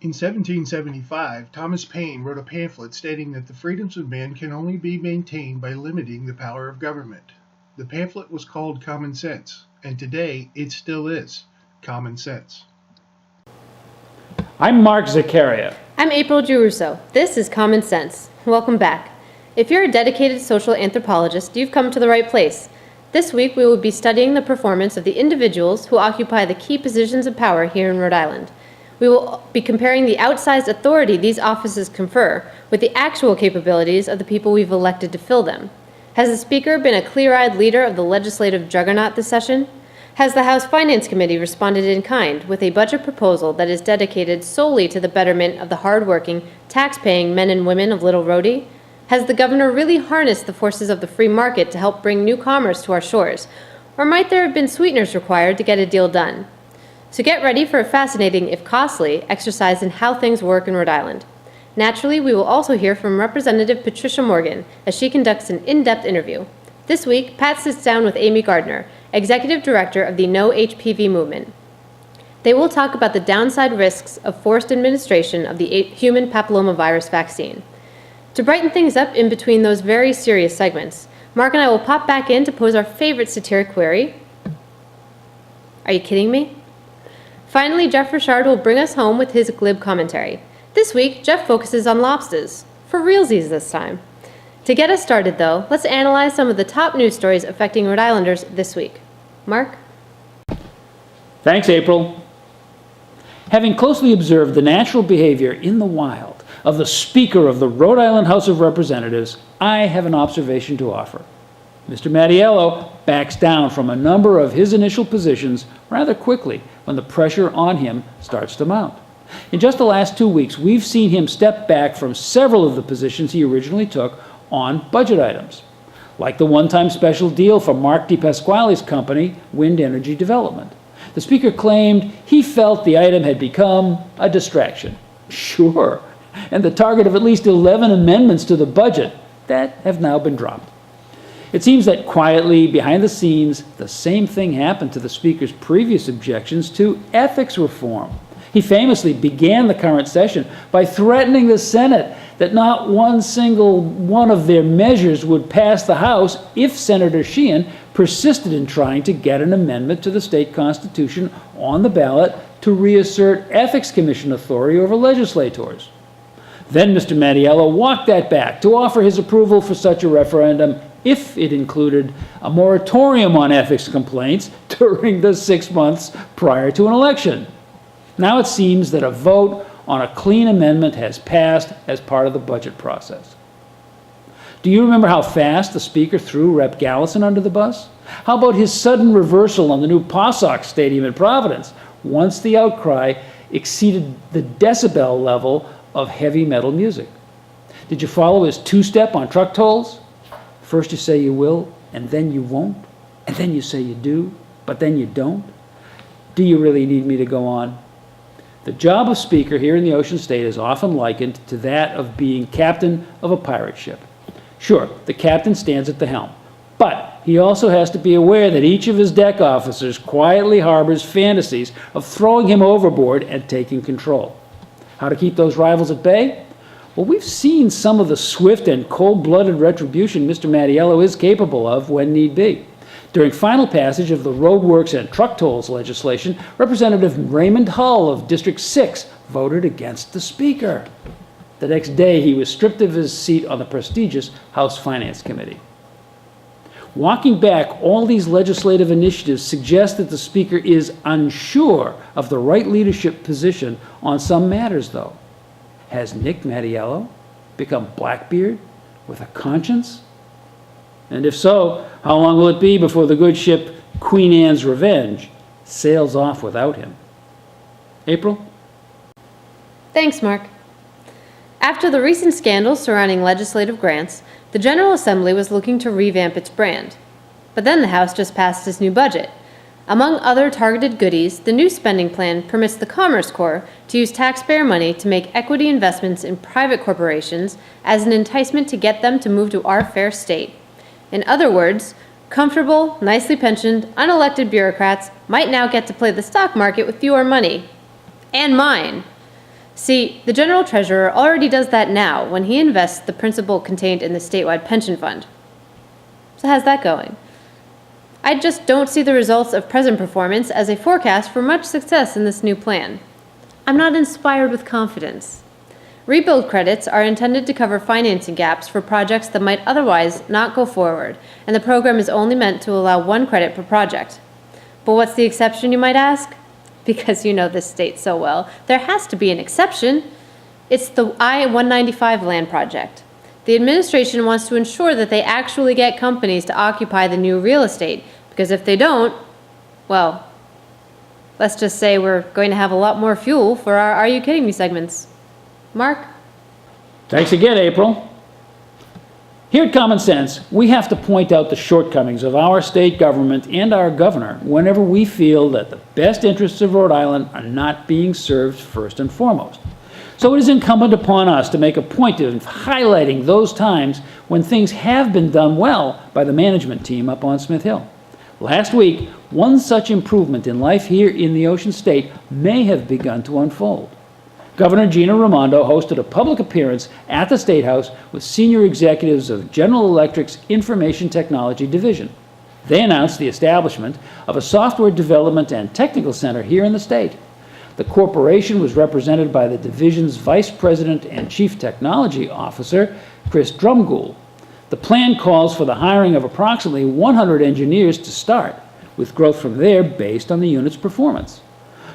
In 1775, Thomas Paine wrote a pamphlet stating that the freedoms of men can only be maintained by limiting the power of government. The pamphlet was called Common Sense, and today it still is common sense. I'm Mark Zaccaria. I'm April Giarrusso. This is Common Sense. Welcome back. If you're a dedicated social anthropologist, you've come to the right place. This week we will be studying the performance of the individuals who occupy the key positions of power here in Rhode Island. We will be comparing the outsized authority these offices confer with the actual capabilities of the people we've elected to fill them. Has the Speaker been a clear-eyed leader of the legislative juggernaut this session? Has the House Finance Committee responded in kind with a budget proposal that is dedicated solely to the betterment of the hard-working, tax-paying men and women of Little Rhodey? Has the Governor really harnessed the forces of the free market to help bring new commerce to our shores? Or might there have been sweeteners required to get a deal done? So get ready for a fascinating, if costly, exercise in how things work in Rhode Island. Naturally, we will also hear from Representative Patricia Morgan as she conducts an in-depth interview. This week, Pat sits down with Aimee Gardiner, Executive Director of the No HPV movement. They will talk about the downside risks of forced administration of the human papillomavirus vaccine. To brighten things up in between those very serious segments, Mark and I will pop back in to pose our favorite satiric query. Are you kidding me? Finally, Jeff Richard will bring us home with his glib commentary. This week, Jeff focuses on lobsters, for realsies this time. To get us started, though, let's analyze some of the top news stories affecting Rhode Islanders this week. Mark? Thanks, April. Having closely observed the natural behavior in the wild of the Speaker of the Rhode Island House of Representatives, I have an observation to offer. Mr. Mattiello backs down from a number of his initial positions rather quickly when the pressure on him starts to mount. In just the last 2 weeks, we've seen him step back from several of the positions he originally took on budget items, like the one-time special deal for Mark DePasquale's company, Wind Energy Development. The Speaker claimed he felt the item had become a distraction. Sure, and the target of at least 11 amendments to the budget that have now been dropped. It seems that quietly, behind the scenes, the same thing happened to the Speaker's previous objections to ethics reform. He famously began the current session by threatening the Senate that not one single one of their measures would pass the House if Senator Sheehan persisted in trying to get an amendment to the state constitution on the ballot to reassert Ethics Commission authority over legislators. Then Mr. Mattiello walked that back to offer his approval for such a referendum if it included a moratorium on ethics complaints during the 6 months prior to an election. Now it seems that a vote on a clean amendment has passed as part of the budget process. Do you remember how fast the Speaker threw Rep Gallison under the bus? How about his sudden reversal on the new Passock Stadium in Providence once the outcry exceeded the decibel level of heavy metal music? Did you follow his two-step on truck tolls? First you say you will, and then you won't, and then you say you do, but then you don't. Do you really need me to go on? The job of Speaker here in the Ocean State is often likened to that of being captain of a pirate ship. Sure, the captain stands at the helm, but he also has to be aware that each of his deck officers quietly harbors fantasies of throwing him overboard and taking control. How to keep those rivals at bay? Well, we've seen some of the swift and cold-blooded retribution Mr. Mattiello is capable of when need be. During final passage of the roadworks and truck tolls legislation, Representative Raymond Hull of District 6 voted against the Speaker. The next day, he was stripped of his seat on the prestigious House Finance Committee. Walking back all these legislative initiatives suggests that the Speaker is unsure of the right leadership position on some matters, though. Has Nick Mattiello become Blackbeard with a conscience? And if so, how long will it be before the good ship Queen Anne's Revenge sails off without him? April? Thanks, Mark. After the recent scandals surrounding legislative grants, the General Assembly was looking to revamp its brand. But then the House just passed its new budget. Among other targeted goodies, the new spending plan permits the Commerce Corps to use taxpayer money to make equity investments in private corporations as an enticement to get them to move to our fair state. In other words, comfortable, nicely pensioned, unelected bureaucrats might now get to play the stock market with your money. And mine. See, the General Treasurer already does that now when he invests the principal contained in the statewide pension fund. So how's that going? I just don't see the results of present performance as a forecast for much success in this new plan. I'm not inspired with confidence. Rebuild credits are intended to cover financing gaps for projects that might otherwise not go forward, and the program is only meant to allow one credit per project. But what's the exception, you might ask? Because you know this state so well, there has to be an exception. It's the I-195 land project. The administration wants to ensure that they actually get companies to occupy the new real estate, because if they don't, well, let's just say we're going to have a lot more fuel for our Are You Kidding Me segments. Mark? Thanks again, April. Here at Common Sense, we have to point out the shortcomings of our state government and our governor whenever we feel that the best interests of Rhode Island are not being served first and foremost. So it is incumbent upon us to make a point of highlighting those times when things have been done well by the management team up on Smith Hill. Last week, one such improvement in life here in the Ocean State may have begun to unfold. Governor Gina Raimondo hosted a public appearance at the State House with senior executives of General Electric's Information Technology Division. They announced the establishment of a software development and technical center here in the state. The corporation was represented by the division's Vice President and Chief Technology Officer, Chris Drumgoole. The plan calls for the hiring of approximately 100 engineers to start, with growth from there based on the unit's performance.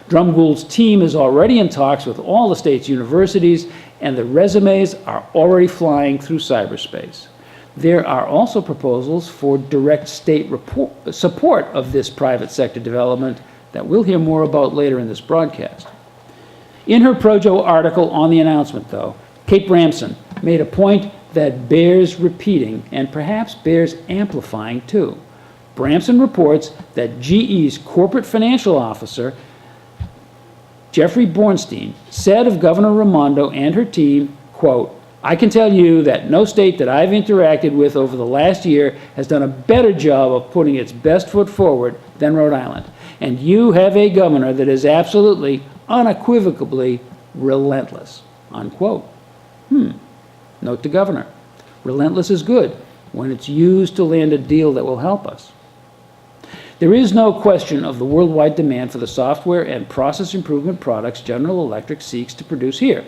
Drumgoole's team is already in talks with all the state's universities, and the resumes are already flying through cyberspace. There are also proposals for direct state support of this private sector development that we'll hear more about later in this broadcast. In her Projo article on the announcement, though, Kate Bramson made a point that bears repeating and perhaps bears amplifying too. Bramson reports that GE's corporate financial officer, Jeffrey Bornstein, said of Governor Raimondo and her team, quote, "I can tell you that no state that I've interacted with over the last year has done a better job of putting its best foot forward than Rhode Island. And you have a governor that is absolutely, unequivocally relentless," unquote. Note to Governor, relentless is good when it's used to land a deal that will help us. There is no question of the worldwide demand for the software and process improvement products General Electric seeks to produce here.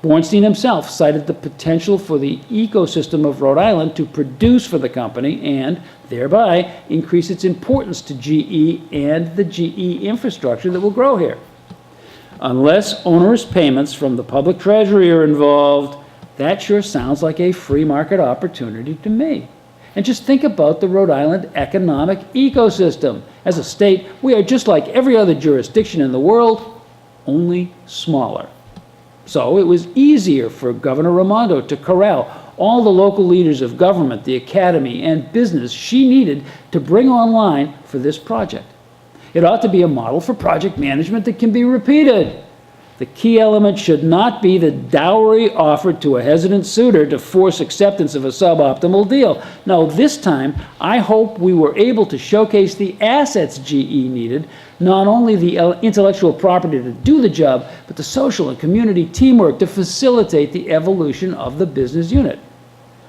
Bornstein himself cited the potential for the ecosystem of Rhode Island to produce for the company and, thereby, increase its importance to GE and the GE infrastructure that will grow here. Unless onerous payments from the public treasury are involved, that sure sounds like a free market opportunity to me. And just think about the Rhode Island economic ecosystem. As a state, we are just like every other jurisdiction in the world, only smaller. So it was easier for Governor Raimondo to corral all the local leaders of government, the academy, and business she needed to bring online for this project. It ought to be a model for project management that can be repeated. The key element should not be the dowry offered to a hesitant suitor to force acceptance of a suboptimal deal. No, this time, I hope we were able to showcase the assets GE needed, not only the intellectual property to do the job, but the social and community teamwork to facilitate the evolution of the business unit.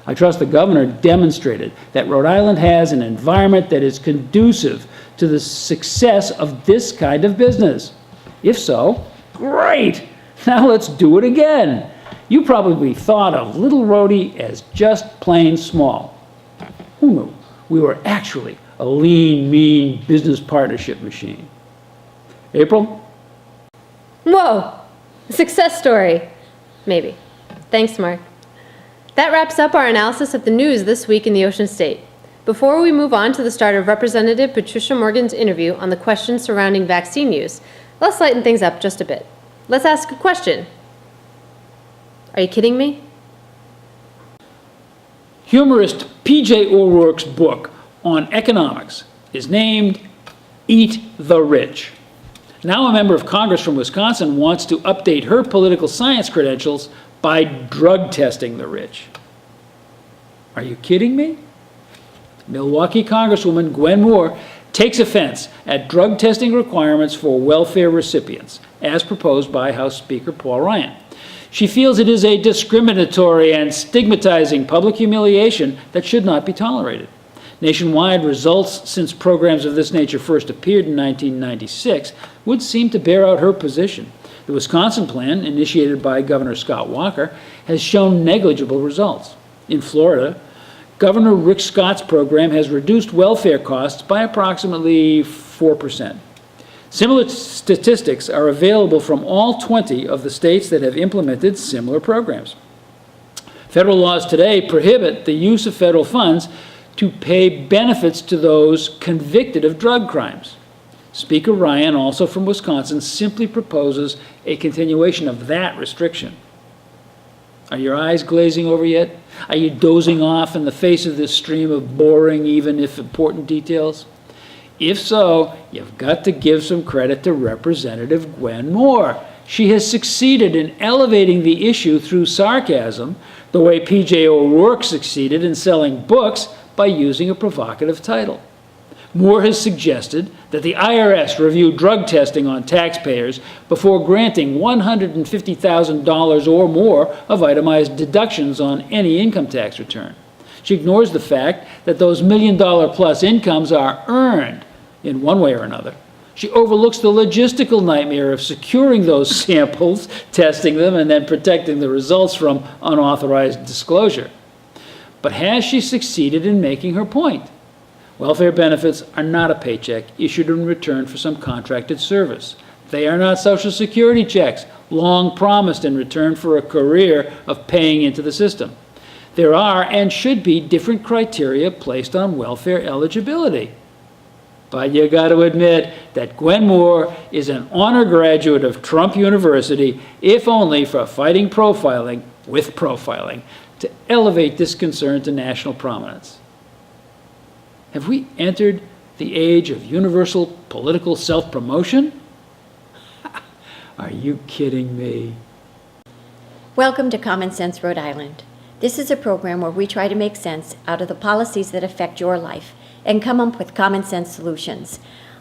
I trust the governor demonstrated that Rhode Island has an environment that is conducive to the success of this kind of business. If so, great! Now let's do it again. You probably thought of Little Rhodey as just plain small. Who knew we were actually a lean, mean business partnership machine? April? Whoa! Success story. Maybe. Thanks, Mark. That wraps up our analysis of the news this week in the Ocean State. Before we move on to the start of Representative Patricia Morgan's interview on the questions surrounding vaccine use, let's lighten things up just a bit. Let's ask a question. Are you kidding me? Humorist P.J. O'Rourke's book on economics is named Eat the Rich. Now a member of Congress from Wisconsin wants to update her political science credentials by drug testing the rich. Are you kidding me? Milwaukee Congresswoman Gwen Moore takes offense at drug testing requirements for welfare recipients, as proposed by House Speaker Paul Ryan. She feels it is a discriminatory and stigmatizing public humiliation that should not be tolerated. Nationwide, results since programs of this nature first appeared in 1996 would seem to bear out her position. The Wisconsin plan, initiated by Governor Scott Walker, has shown negligible results. In Florida, Governor Rick Scott's program has reduced welfare costs by approximately 4%. Similar statistics are available from all 20 of the states that have implemented similar programs. Federal laws today prohibit the use of federal funds to pay benefits to those convicted of drug crimes. Speaker Ryan, also from Wisconsin, simply proposes a continuation of that restriction. Are your eyes glazing over yet? Are you dozing off in the face of this stream of boring, even if important details? If so, you've got to give some credit to Representative Gwen Moore. She has succeeded in elevating the issue through sarcasm, the way P.J. O'Rourke succeeded in selling books by using a provocative title. Moore has suggested that the IRS review drug testing on taxpayers before granting $150,000 or more of itemized deductions on any income tax return. She ignores the fact that those million-dollar-plus incomes are earned in one way or another. She overlooks the logistical nightmare of securing those samples, testing them, and then protecting the results from unauthorized disclosure. But has she succeeded in making her point? Welfare benefits are not a paycheck issued in return for some contracted service. They are not Social Security checks, long promised in return for a career of paying into the system. There are and should be different criteria placed on welfare eligibility. But you got to admit that Gwen Moore is an honor graduate of Trump University, if only for fighting profiling with profiling to elevate this concern to national prominence. Have we entered the age of universal political self-promotion? Are you kidding me? Welcome to Common Sense Rhode Island. This is a program where we try to make sense out of the policies that affect your life and come up with common sense solutions.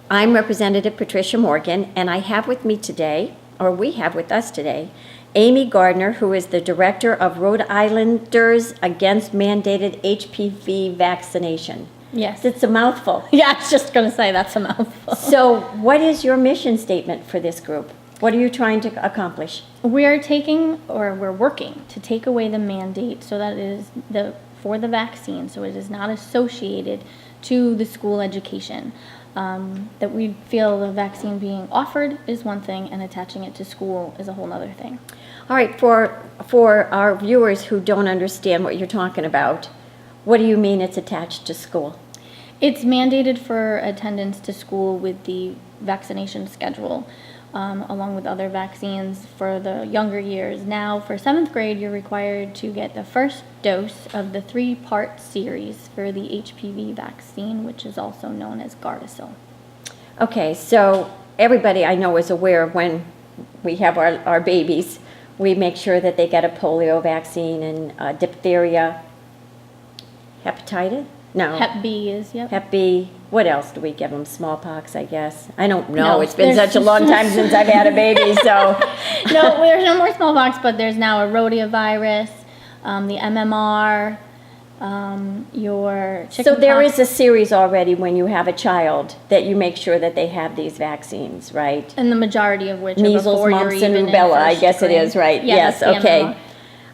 I'm Representative Patricia Morgan, and I have with me today, or we have with us today, Aimee Gardiner, who is the Director of Rhode Islanders Against Mandated HPV Vaccination. Yes. It's a mouthful. Yeah, I was just going to say that's a mouthful. So what is your mission statement for this group? What are you trying to accomplish? We're working to take away the mandate so that it is for the vaccine, so it is not associated to the school education. That we feel the vaccine being offered is one thing, and attaching it to school is a whole other thing. All right, for our viewers who don't understand what you're talking about, what do you mean it's attached to school? It's mandated for attendance to school with the vaccination schedule, along with other vaccines for the younger years. Now, for 7th grade, you're required to get the first dose of the 3-part series for the HPV vaccine, which is also known as Gardasil. Okay, so everybody I know is aware of when we have our babies, we make sure that they get a polio vaccine and diphtheria, hepatitis? No. Hep B is, yep. Hep B. What else do we give them? Smallpox, I guess. I don't know. No, it's been such a long time since I've had a baby, so. No, there's no more smallpox, but there's now a rotavirus, the MMR, your chickenpox. So there is a series already when you have a child that you make sure that they have these vaccines, right? And the majority of which Measles, are before mumps, you're even and rubella, I in guess it first grade. is, right? Yeah, Yes, that's the okay.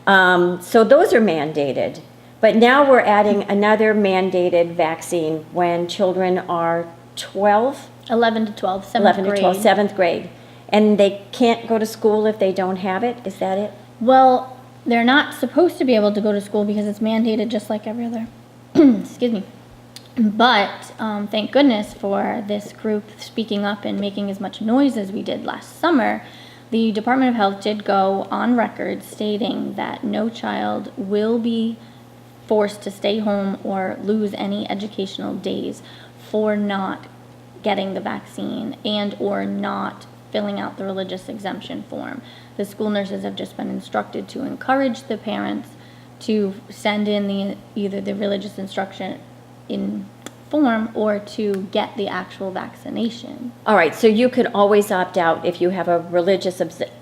MMR. So those are mandated. But now we're adding another mandated vaccine when children are 12? 11 to 12, 7th 11 grade. to 12, 7th grade. And they can't go to school if they don't have it? Is that it? Well, they're not supposed to be able to go to school because it's mandated just like every other, excuse me. But thank goodness for this group speaking up and making as much noise as we did last summer. The Department of Health did go on record stating that no child will be forced to stay home or lose any educational days for not getting the vaccine and or not filling out the religious exemption form. The school nurses have just been instructed to encourage the parents to send in either the religious instruction in form or to get the actual vaccination. All right, so you can always opt out if you have a religious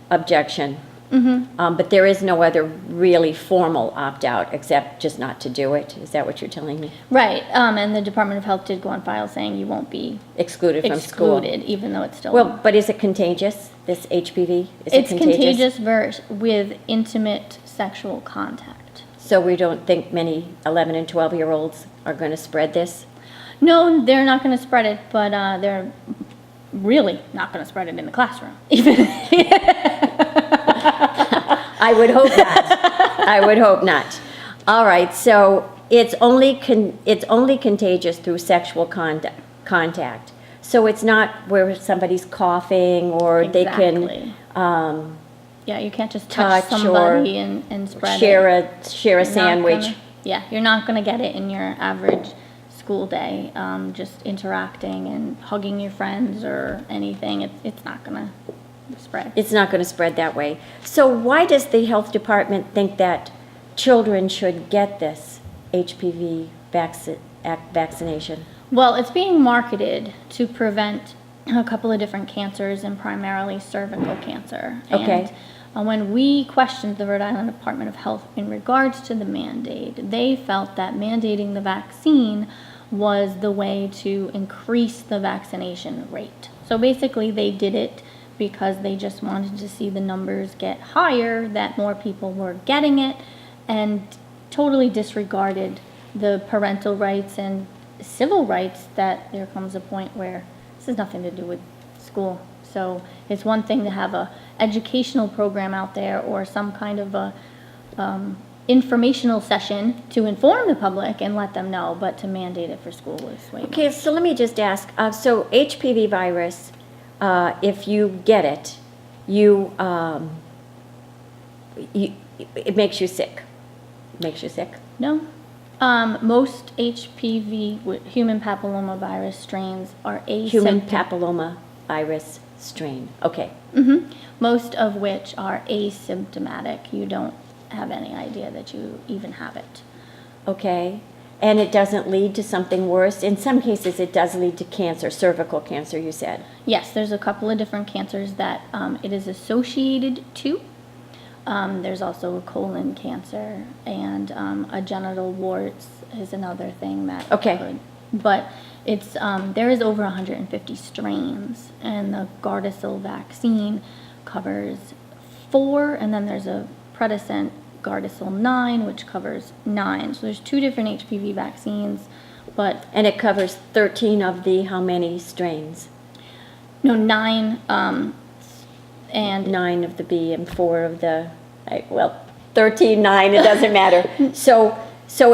objection. But there is no other really formal opt-out except just not to do it. Is that what you're telling me? Right, and the Department of Health did go on file saying you won't be Excluded from school. excluded, even though it's still. Well, but is it contagious, this HPV? Is It's it contagious? with intimate sexual contact. So we don't think many 11 and 12-year-olds are going to spread this? No, they're not going to spread it, but they're really not going to spread it in the classroom. Even I would hope not. I would hope not. All right, so it's only contagious through sexual contact. So it's not where somebody's coughing or they Exactly. can Yeah, you can't just touch touch somebody and spread share it. a You're not sandwich. Yeah, you're not going to get it in your average school day. Just interacting and hugging your friends or anything, it's not going to spread. It's not going to spread that way. So why does the health department think that children should get this HPV vaccination? Well, it's being marketed to prevent a couple of different cancers and primarily cervical cancer. Okay. And when we questioned the Rhode Island Department of Health in regards to the mandate, they felt that mandating the vaccine was the way to increase the vaccination rate. So basically they did it because they just wanted to see the numbers get higher, that more people were getting it, and totally disregarded the parental rights and civil rights that there comes a point where this has nothing to do with school. So it's one thing to have a educational program out there or some kind of a informational session to inform the public and let them know, but to mandate it for school is way more. Okay, so let me just ask, so HPV virus, if you get it, it makes you sick. Makes you sick? No. Most HPV, human papillomavirus strains are asymptomatic. Human papilloma virus strain. Okay. Most of which are asymptomatic. You don't have any idea that you even have it. Okay. And it doesn't lead to something worse? In some cases, it does lead to cancer, cervical cancer, you said. Yes, there's a couple of different cancers that it is associated to. There's also a colon cancer, and a genital warts is another thing that could. But it's there is over 150 strains, and the Gardasil vaccine covers 4, and then there's a predecessor Gardasil 9, which covers 9. So there's 2 different HPV vaccines, but and it covers 13 of the how many strains? no 9. And 9 of the B and 4 of the, 13, 9, it doesn't matter. So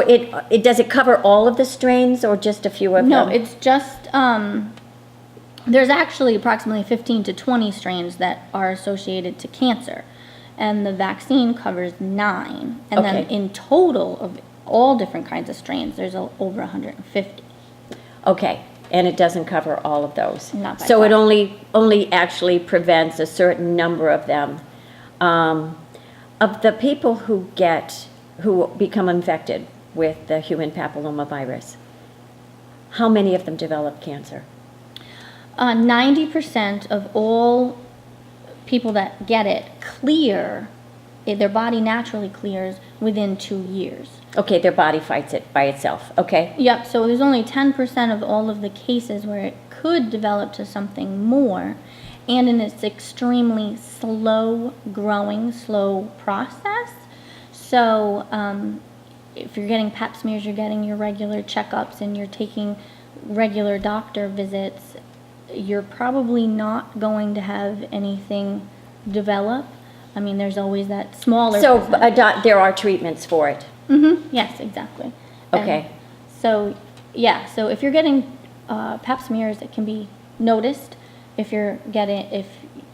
it does it cover all of the strains or just a few of no, them? it's just there's actually approximately 15 to 20 strains that are associated to cancer, and the vaccine covers 9. And then Okay. in total of all different kinds of strains, there's over 150. Okay, and it doesn't cover all of those. Not by So it far. only actually prevents a certain number of them. Of the people who become infected with the human papillomavirus, how many of them develop cancer? 90% of all people that get it their body naturally clears within 2 years. Okay, their body fights it by itself. Okay. Yep, so there's only 10% of all of the cases where it could develop to something more, and in its extremely slow growing, slow process. So if you're getting pap smears, you're getting your regular checkups, and you're taking regular doctor visits, you're probably not going to have anything develop. I mean, there's always that smaller So percentage. there are treatments for it. Yes, exactly. Okay. And so, yeah, so if you're getting pap smears, it can be noticed. If you're getting,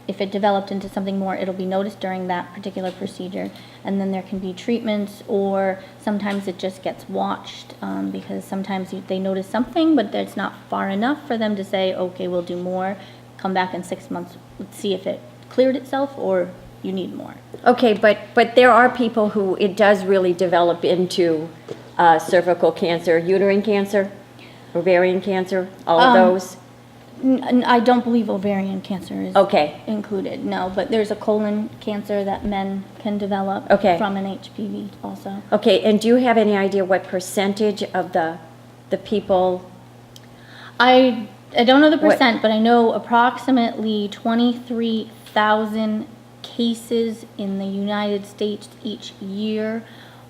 if it developed into something more, it'll be noticed during that particular procedure. And then there can be treatments, or sometimes it just gets watched because sometimes they notice something, but it's not far enough for them to say, okay, we'll do more. Come back in 6 months, let's see if it cleared itself or you need more. Okay, but there are people who it does really develop into cervical cancer, uterine cancer. ovarian cancer, all of those? I don't believe ovarian cancer is Okay. included, no, but there's a colon cancer that men can develop Okay. from an HPV also. Okay, and do you have any idea what percentage of the people? I don't know the What- percent, but I know approximately 23,000 cases in the United States each year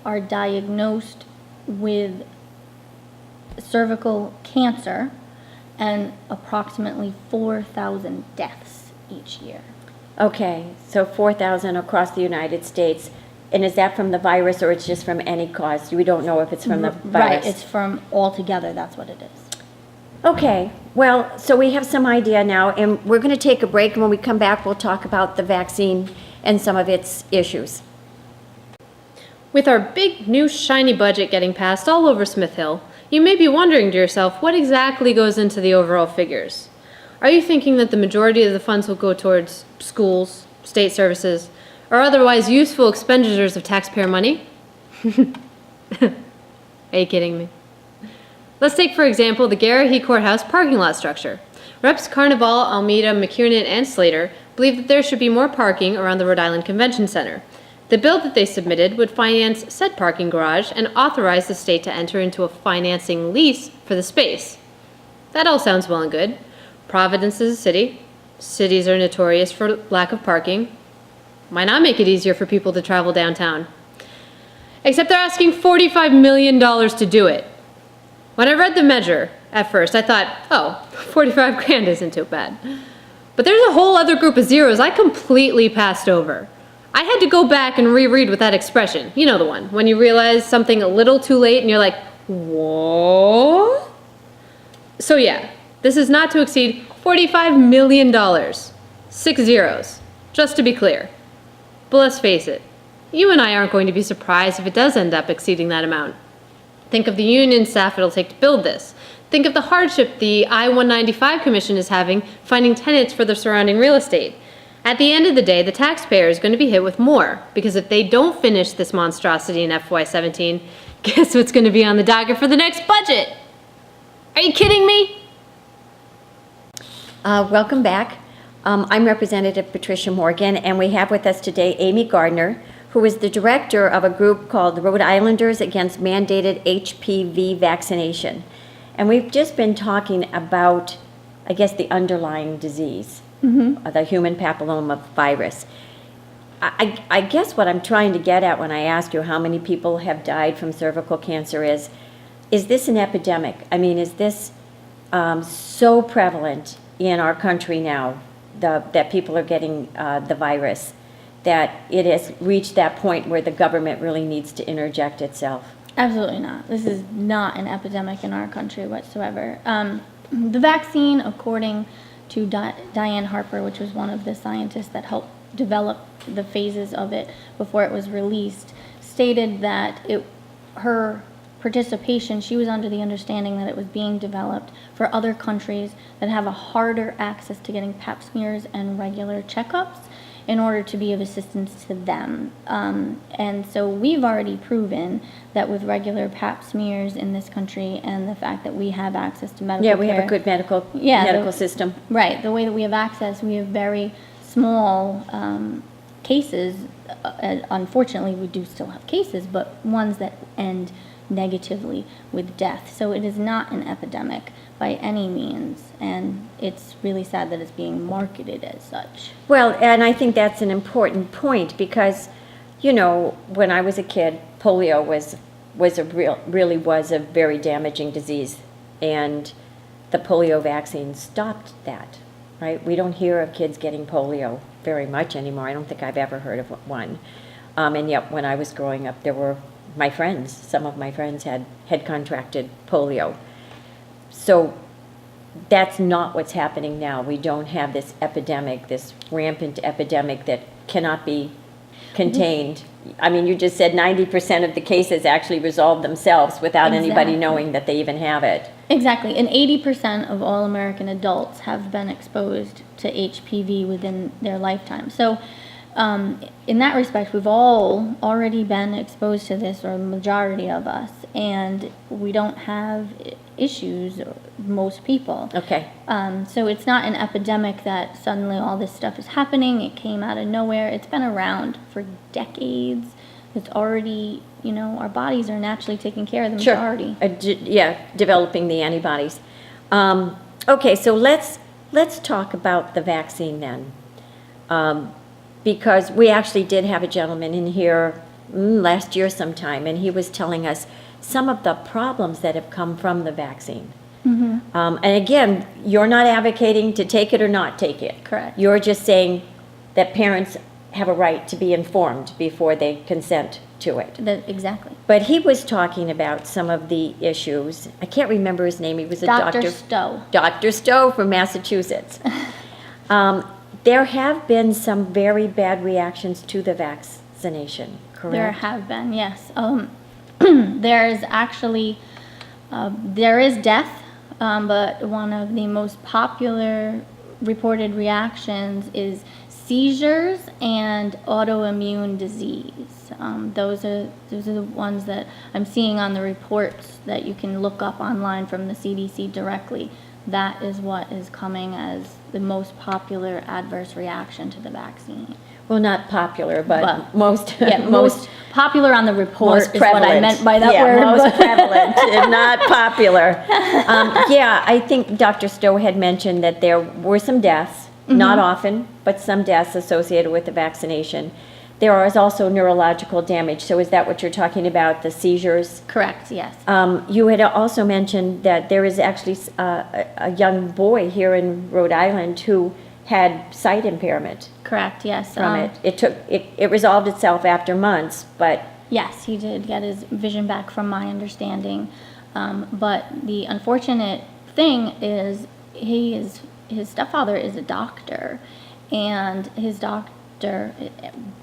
are diagnosed with cervical cancer, and approximately 4,000 deaths each year. Okay, so 4,000 across the United States. And is that from the virus or it's just from any cause? We don't know if it's from the virus. Right, it's from altogether, that's what it is. Okay, well, so we have some idea now, and we're going to take a break, and when we come back, we'll talk about the vaccine and some of its issues. With our big new shiny budget getting passed all over Smith Hill, you may be wondering to yourself what exactly goes into the overall figures. Are you thinking that the majority of the funds will go towards schools, state services, or otherwise useful expenditures of taxpayer money? Are you kidding me? Let's take, for example, the Garrahy Courthouse parking lot structure. Reps Carnival, Almeida, McKiernan, and Slater believe that there should be more parking around the Rhode Island Convention Center. The bill that they submitted would finance said parking garage and authorize the state to enter into a financing lease for the space. That all sounds well and good. Providence is a city. Cities are notorious for lack of parking. Why not make it easier for people to travel downtown? Except they're asking $45 million to do it. When I read the measure, at first, I thought, oh, 45 grand isn't too bad. But there's a whole other group of zeros I completely passed over. I had to go back and reread with that expression. You know the one, when you realize something a little too late and you're like, what? So yeah, this is not to exceed $45 million. 6 zeros, just to be clear. But let's face it, you and I aren't going to be surprised if it does end up exceeding that amount. Think of the union staff it'll take to build this. Think of the hardship the I-195 Commission is having finding tenants for the surrounding real estate. At the end of the day, the taxpayer is going to be hit with more, because if they don't finish this monstrosity in FY17, guess what's going to be on the docket for the next budget? Are you kidding me? Welcome back. I'm Representative Patricia Morgan, and we have with us today Aimee Gardiner, who is the director of a group called the Rhode Islanders Against Mandated HPV Vaccination. And we've just been talking about, I guess, the underlying disease, the human papilloma virus. I guess what I'm trying to get at when I ask you how many people have died from cervical cancer is this an epidemic? I mean, is this so prevalent in our country now, that people are getting the virus, that it has reached that point where the government really needs to interject itself? Absolutely not. This is not an epidemic in our country whatsoever. The vaccine, according to Diane Harper, which was one of the scientists that helped develop the phases of it before it was released, stated that her participation, she was under the understanding that it was being developed for other countries that have a harder access to getting pap smears and regular checkups in order to be of assistance to them. And so we've already proven that with regular pap smears in this country and the fact that we have access to medical care. Yeah, we have a good medical system. Right, the way that we have access, we have very small cases. Unfortunately, we do still have cases, but ones that end negatively with death. So it is not an epidemic by any means, and it's really sad that it's being marketed as such. Well, and I think that's an important point because, you know, when I was a kid, polio really was a very damaging disease, and the polio vaccine stopped that, right? We don't hear of kids getting polio very much anymore. I don't think I've ever heard of one. And yet, when I was growing up, there were some of my friends had contracted polio. So that's not what's happening now. We don't have this epidemic, this rampant epidemic that cannot be contained. I mean, you just said 90% of the cases actually resolve themselves without anybody knowing that they even have it. Exactly, and 80% of all American adults have been exposed to HPV within their lifetime. So in that respect, we've all already been exposed to this, or the majority of us, and we don't have issues, most people. Okay. So it's not an epidemic that suddenly all this stuff is happening. It came out of nowhere. It's been around for decades. It's already, our bodies are naturally taking care of the majority. Developing the antibodies. Okay, so let's talk about the vaccine then. Because we actually did have a gentleman in here last year sometime, and he was telling us some of the problems that have come from the vaccine. And again, you're not advocating to take it or not take it. Correct. You're just saying that parents have a right to be informed before they consent to it. Exactly. But he was talking about some of the issues. I can't remember his name. He was a doctor. Dr. Stowe. Dr. Stowe from Massachusetts. There have been some very bad reactions to the vaccination, correct? There have been, yes. There is actually, there is death, but one of the most popular reported reactions is seizures and autoimmune disease. Those are the ones that I'm seeing on the reports that you can look up online from the CDC directly. That is what is coming as the most popular adverse reaction to the vaccine. Well, not popular, but most popular on the report most is what I meant by that word. Most prevalent, and not popular. I think Dr. Stowe had mentioned that there were some deaths, not often, but some deaths associated with the vaccination. There is also neurological damage. So is that what you're talking about, the seizures? Correct, yes. You had also mentioned that there is actually a young boy here in Rhode Island who had sight impairment. Correct, yes. From it. It resolved itself after months, but... Yes, he did get his vision back from my understanding. But the unfortunate thing is his stepfather is a doctor, and his doctor,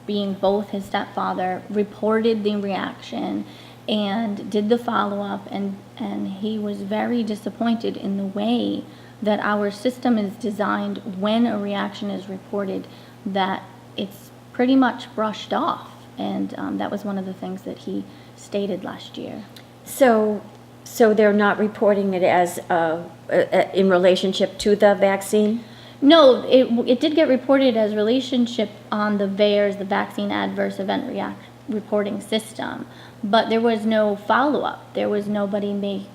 being both his stepfather, reported the reaction and did the follow-up, and he was very disappointed in the way that our system is designed when a reaction is reported, that it's pretty much brushed off. And that was one of the things that he stated last year. So they're not reporting it as in relationship to the vaccine? No, it did get reported as relationship on the VAERS, the Vaccine Adverse Event Reporting System, but there was no follow-up. There was nobody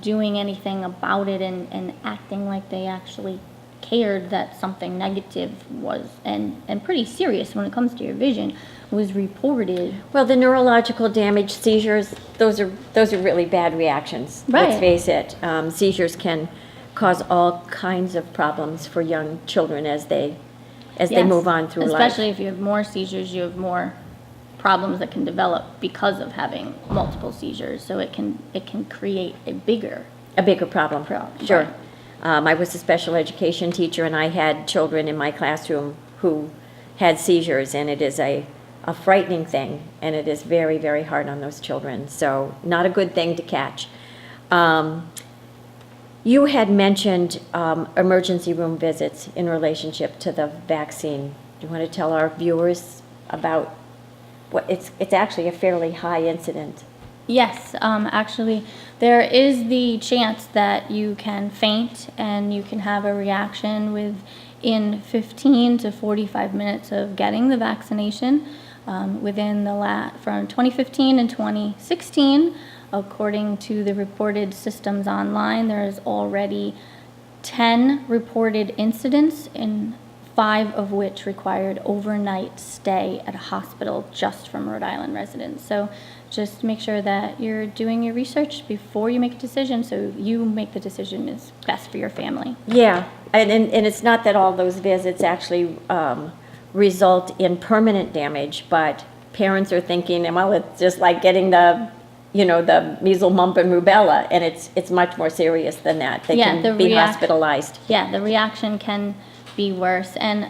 doing anything about it and acting like they actually cared that something negative was, and pretty serious when it comes to your vision, was reported. Well, the neurological damage, seizures, those are really bad reactions. Right. Let's face it. Seizures can cause all kinds of problems for young children as they move on through life. Especially if you have more seizures, you have more problems that can develop because of having multiple seizures. So it can create a bigger problem. Sure. Right. I was a special education teacher, and I had children in my classroom who had seizures, and it is a frightening thing, and it is very, very hard on those children. So not a good thing to catch. You had mentioned emergency room visits in relationship to the vaccine. Do you want to tell our viewers about what it's actually a fairly high incident? Yes, actually, there is the chance that you can faint and you can have a reaction within 15 to 45 minutes of getting the vaccination. Within from 2015 and 2016, according to the reported systems online, there is already 10 reported incidents, in 5 of which required overnight stay at a hospital just from Rhode Island residents. So just make sure that you're doing your research before you make a decision, so you make the decision is best for your family. Yeah, and it's not that all those visits actually result in permanent damage, but parents are thinking, well, it's just like getting the measles, mumps, and rubella, and it's much more serious than that. They can be hospitalized. Yeah, the reaction can be worse, and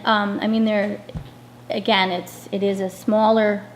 it is a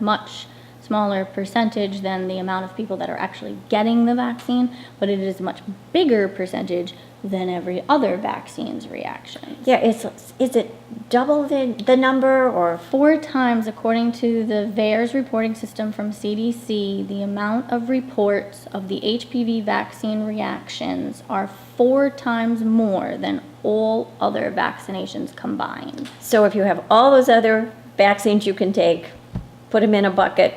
much smaller percentage than the amount of people that are actually getting the vaccine, but it is a much bigger percentage than every other vaccine's reactions. Yeah, is it double the number or? 4 times, according to the VAERS reporting system from CDC, the amount of reports of the HPV vaccine reactions are 4 times more than all other vaccinations combined. So if you have all those other vaccines you can take, put them in a bucket,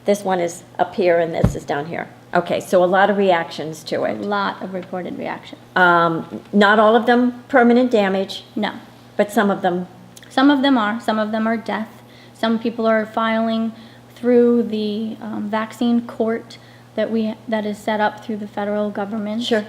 this one is up here and this is down here. Okay, so a lot of reactions to A it. lot of reported reactions. Not all of them permanent damage, No. but some of them. Some of them are death. Some people are filing through the vaccine court that is set up through the federal government. Sure.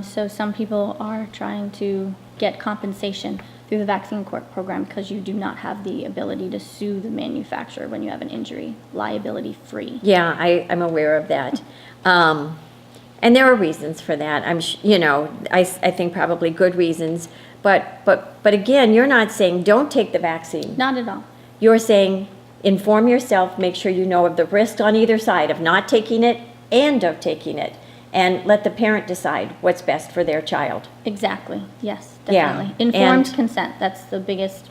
So some people are trying to get compensation through the vaccine court program because you do not have the ability to sue the manufacturer when you have an injury, liability free. Yeah, I'm aware of that. And there are reasons for that. I think probably good reasons. But again, you're not saying don't take the vaccine. Not at all. You're saying inform yourself, make sure you know of the risk on either side of not taking it and of taking it, and let the parent decide what's best for their child. Exactly. Yes, Yeah, definitely. Informed and- consent. That's the biggest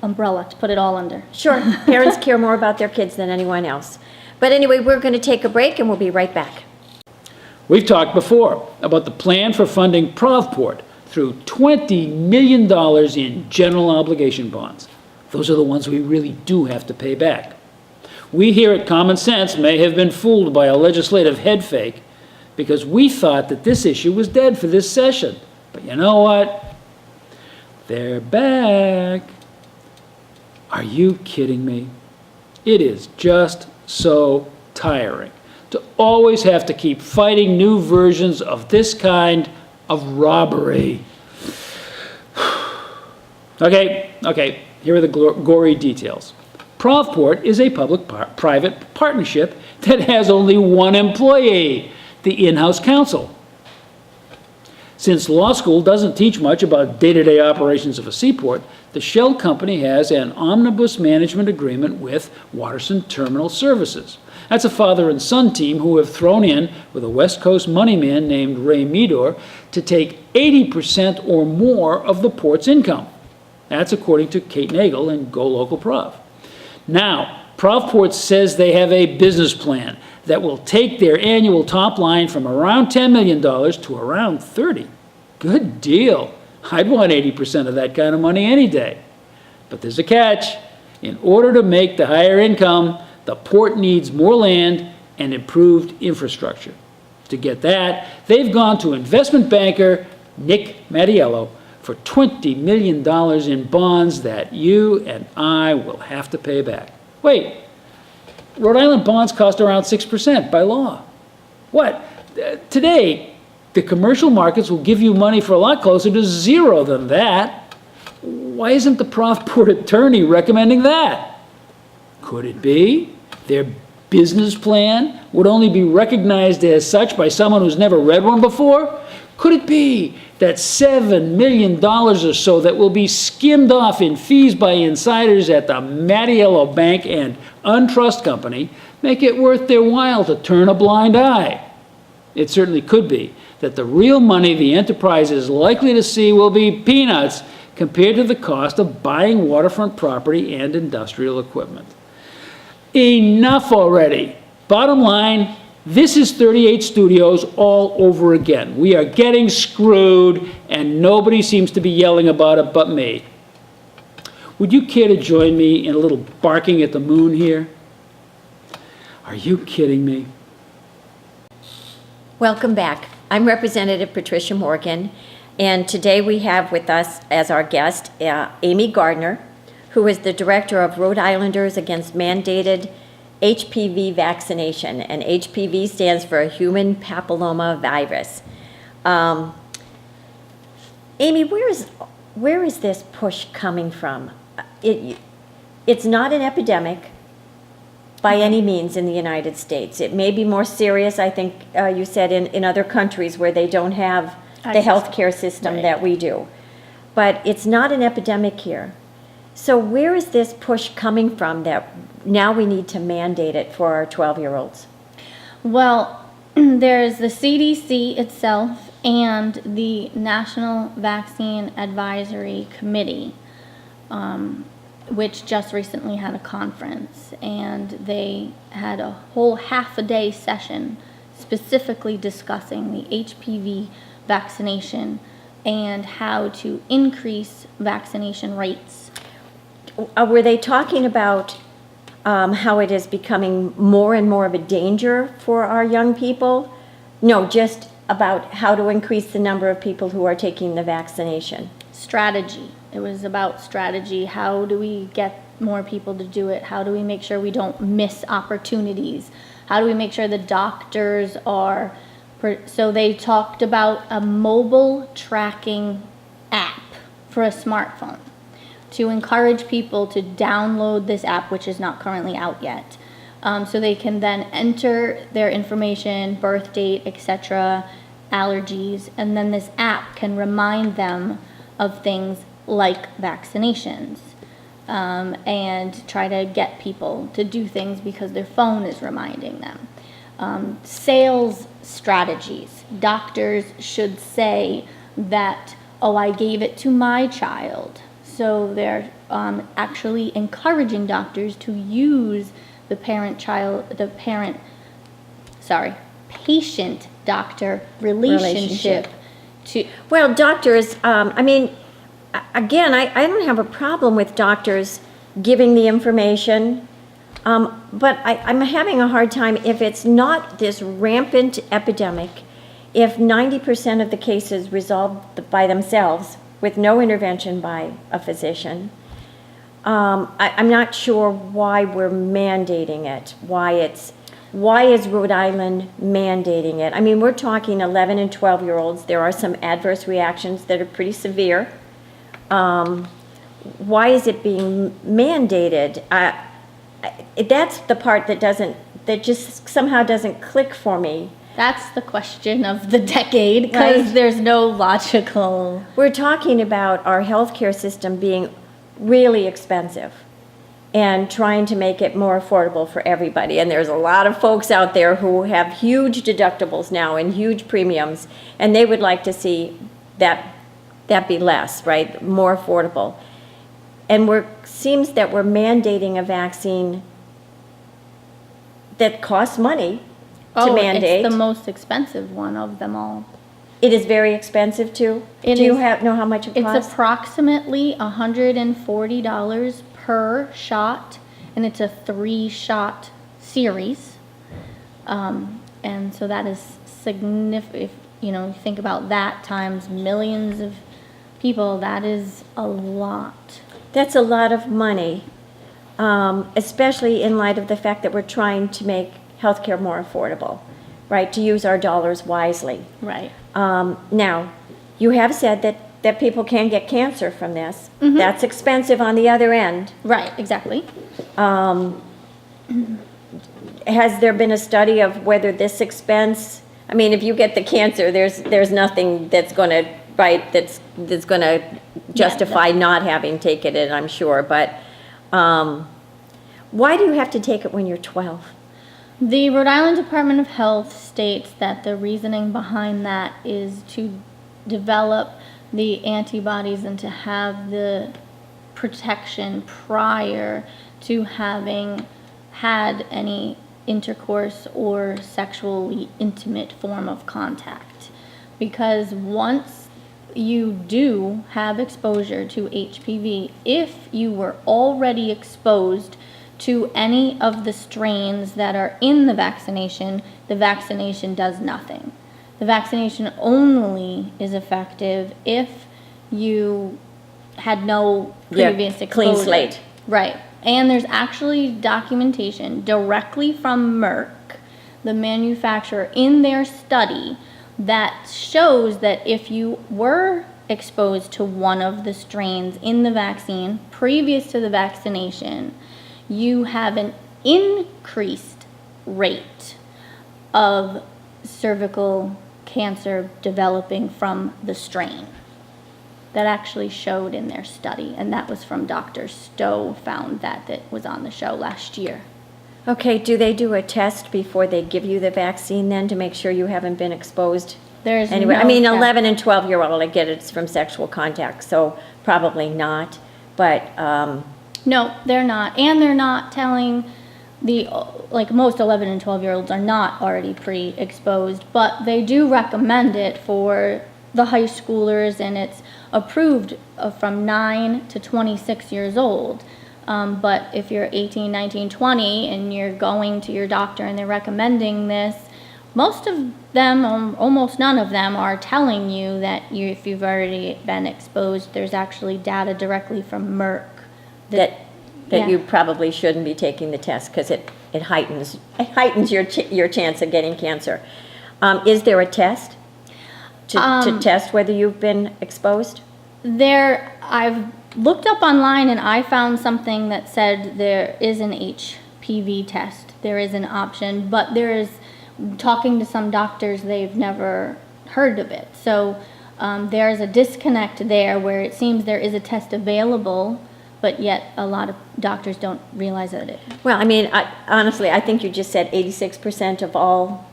umbrella to put it all under. Sure, parents care more about their kids than anyone else. But anyway, we're going to take a break and we'll be right back. We've talked before about the plan for funding Provport through $20 million in general obligation bonds. Those are the ones we really do have to pay back. We here at Common Sense may have been fooled by a legislative head fake because we thought that this issue was dead for this session. But you know what? They're back. Are you kidding me? It is just so tiring to always have to keep fighting new versions of this kind of robbery. Okay, here are the gory details. Provport is a public-private partnership that has only one employee, the in-house counsel. Since law school doesn't teach much about day-to-day operations of a seaport, the shell company has an omnibus management agreement with Waterson Terminal Services. That's a father and son team who have thrown in with a West Coast money man named Ray Meador to take 80% or more of the port's income. That's according to Kate Nagel and Go Local Prov. Now, Provport says they have a business plan that will take their annual top line from around $10 million to around $30. Good deal. I'd want 80% of that kind of money any day. But there's a catch. In order to make the higher income, the port needs more land and improved infrastructure. To get that, they've gone to investment banker Nick Mattiello for $20 million in bonds that you and I will have to pay back. Wait, Rhode Island bonds cost around 6% by law. What? Today, the commercial markets will give you money for a lot closer to zero than that. Why isn't the Provport attorney recommending that? Could it be their business plan would only be recognized as such by someone who's never read one before? Could it be that $7 million or so that will be skimmed off in fees by insiders at the Mattiello Bank and Untrust Company make it worth their while to turn a blind eye? It certainly could be that the real money the enterprise is likely to see will be peanuts compared to the cost of buying waterfront property and industrial equipment. Enough already. Bottom line, this is 38 Studios all over again. We are getting screwed, and nobody seems to be yelling about it but me. Would you care to join me in a little barking at the moon here? Are you kidding me? Welcome back. I'm Representative Patricia Morgan, and today we have with us as our guest Aimee Gardiner, who is the director of Rhode Islanders Against Mandated HPV Vaccination, and HPV stands for Human Papilloma Virus. Aimee, where is this push coming from? It's not an epidemic by any means in the United States. It may be more serious, I think you said, in other countries where they don't have the healthcare system that we do. But it's not an epidemic here. So where is this push coming from that now we need to mandate it for our 12-year-olds? Well, there's the CDC itself and the National Vaccine Advisory Committee, which just recently had a conference, and they had a whole half-a-day session specifically discussing the HPV vaccination and how to increase vaccination rates. Were they talking about how it is becoming more and more of a danger for our young people? No, just about how to increase the number of people who are taking the vaccination. Strategy. It was about strategy. How do we get more people to do it? How do we make sure we don't miss opportunities? How do we make sure the doctors are... So they talked about a mobile tracking app for a smartphone to encourage people to download this app, which is not currently out yet. So they can then enter their information, birth date, etc., allergies, and then this app can remind them of things like vaccinations, and try to get people to do things because their phone is reminding them. Sales strategies. Doctors should say that, oh, I gave it to my child. So they're actually encouraging doctors to use the patient-doctor relationship to... Well, doctors, again, I don't have a problem with doctors giving the information, but I'm having a hard time if it's not this rampant epidemic, if 90% of the cases resolved by themselves with no intervention by a physician. I'm not sure why we're mandating it, why is Rhode Island mandating it? I mean, we're talking 11 and 12-year-olds. There are some adverse reactions that are pretty severe. Why is it being mandated? That's the part that just somehow doesn't click for me. That's the question of the decade, because Right. there's no logical... We're talking about our healthcare system being really expensive and trying to make it more affordable for everybody. And there's a lot of folks out there who have huge deductibles now and huge premiums, and they would like to see that be less, right? More affordable. And seems that we're mandating a vaccine that costs money to mandate. It's the most expensive one of them all. It is very expensive too? Do you know how much it costs? It's approximately $140 per shot, and it's a 3-shot series. And so that is significant. You think about that times millions of people, that is a lot. That's a lot of money, especially in light of the fact that we're trying to make healthcare more affordable, right? To use our dollars wisely. Right. Now, you have said that people can get cancer from this. Mm-hmm. That's expensive on the other end. Right, exactly. Has there been a study of whether this expense, I mean, if you get the cancer, there's nothing that's going to, right, that's going to justify not having taken it, I'm sure. But why do you have to take it when you're 12? The Rhode Island Department of Health states that the reasoning behind that is to develop the antibodies and to have the protection prior to having had any intercourse or sexually intimate form of contact. Because once you do have exposure to HPV, if you were already exposed to any of the strains that are in the vaccination does nothing. The vaccination only is effective if you had no previous exposure. Clean slate. Right. And there's actually documentation directly from Merck, the manufacturer, in their study that shows that if you were exposed to one of the strains in the vaccine previous to the vaccination, you have an increased rate of cervical cancer developing from the strain. that actually showed in their study, and that was from Dr. Stowe, found that was on the show last year. Okay, do they do a test before they give you the vaccine then to make sure you haven't been exposed? There's Anyway, no I mean, test. 11 and 12-year-old, I get it's from sexual contact, so probably not. But, No, they're not. And they're not telling like most 11 and 12-year-olds are not already pre-exposed, but they do recommend it for the high schoolers, and it's approved from 9 to 26 years old. But if you're 18, 19, 20, and you're going to your doctor and they're recommending this, most of them, almost none of them, are telling you that if you've already been exposed, there's actually data directly from Merck that Yeah. you probably shouldn't be taking the test because it heightens your chance of getting cancer. Is there a test to test whether you've been exposed? I've looked up online and I found something that said there is an HPV test. There is an option, but talking to some doctors, they've never heard of it. So there's a disconnect there where it seems there is a test available, but yet a lot of doctors don't realize that it. Well, I mean, honestly, I think you just said 86% of all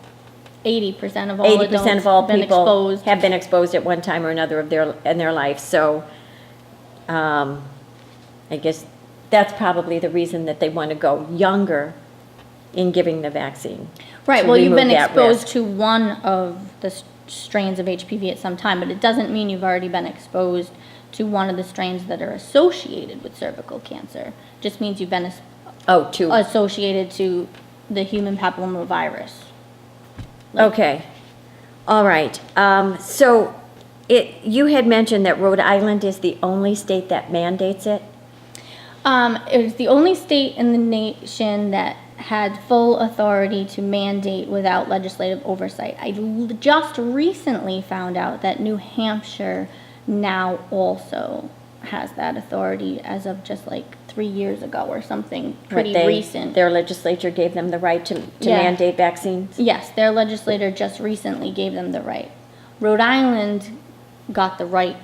80% of all 80% adults of all have been people exposed. have been exposed at one time or another in their life. So I guess that's probably the reason that they want to go younger in giving the vaccine. Right, to well, you've remove been that exposed risk. to one of the strains of HPV at some time, but it doesn't mean you've already been exposed to one of the strains that are associated with cervical cancer. Just means you've been associated to the human papillomavirus. Okay, all right. So you had mentioned that Rhode Island is the only state that mandates it? It was the only state in the nation that had full authority to mandate without legislative oversight. I just recently found out that New Hampshire now also has that authority as of just like 3 years ago or something pretty recent. Their legislature gave them the right to Yeah. mandate vaccines? Yes, their legislator just recently gave them the right. Rhode Island got the right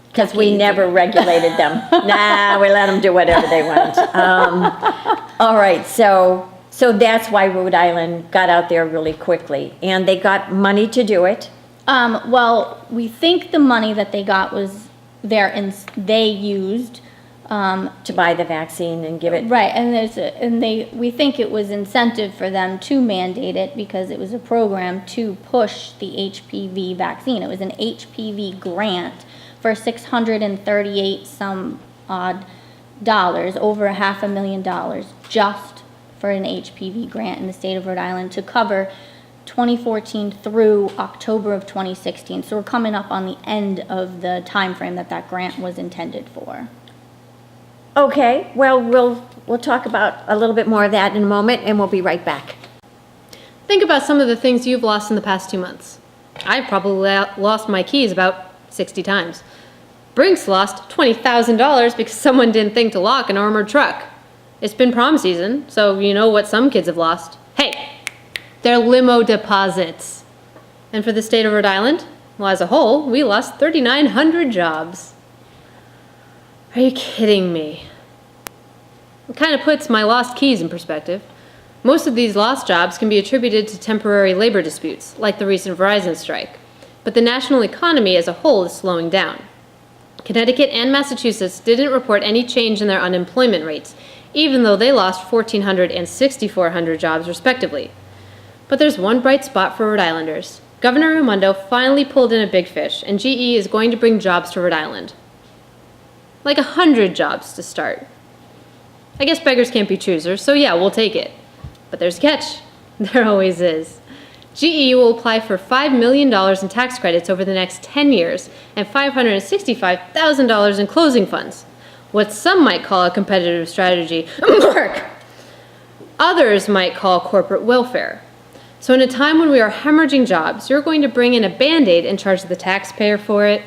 Because we never regulated them. Nah, we let them do whatever they want. All right, so that's why Rhode Island got out there really quickly, and they got money to do it. Well, we think the money that they got was they used To buy the vaccine and give it. right, and we think it was incentive for them to mandate it because it was a program to push the HPV vaccine. It was an HPV grant for $638 some odd dollars, over $500,000, just for an HPV grant in the state of Rhode Island to cover 2014 through October of 2016. So we're coming up on the end of the time frame that grant was intended for. Okay, well, we'll talk about a little bit more of that in a moment, and we'll be right back. Think about some of the things you've lost in the past 2 months. I've probably lost my keys about 60 times. Brinks lost $20,000 because someone didn't think to lock an armored truck. It's been prom season, so you know what some kids have lost. Hey, they're limo deposits. And for the state of Rhode Island, well, as a whole, we lost 3,900 jobs. Are you kidding me? It kind of puts my lost keys in perspective. Most of these lost jobs can be attributed to temporary labor disputes, like the recent Verizon strike. But the national economy as a whole is slowing down. Connecticut and Massachusetts didn't report any change in their unemployment rates, even though they lost 1,400 and 6,400 jobs respectively. But there's one bright spot for Rhode Islanders. Governor Raimondo finally pulled in a big fish, and GE is going to bring jobs to Rhode Island. Like 100 jobs to start. I guess beggars can't be choosers, so yeah, we'll take it. But there's a catch. There always is. GE will apply for $5 million in tax credits over the next 10 years and $565,000 in closing funds. What some might call a competitive strategy, Mark! Others might call corporate welfare. So in a time when we are hemorrhaging jobs, you're going to bring in a Band-Aid and charge the taxpayer for it?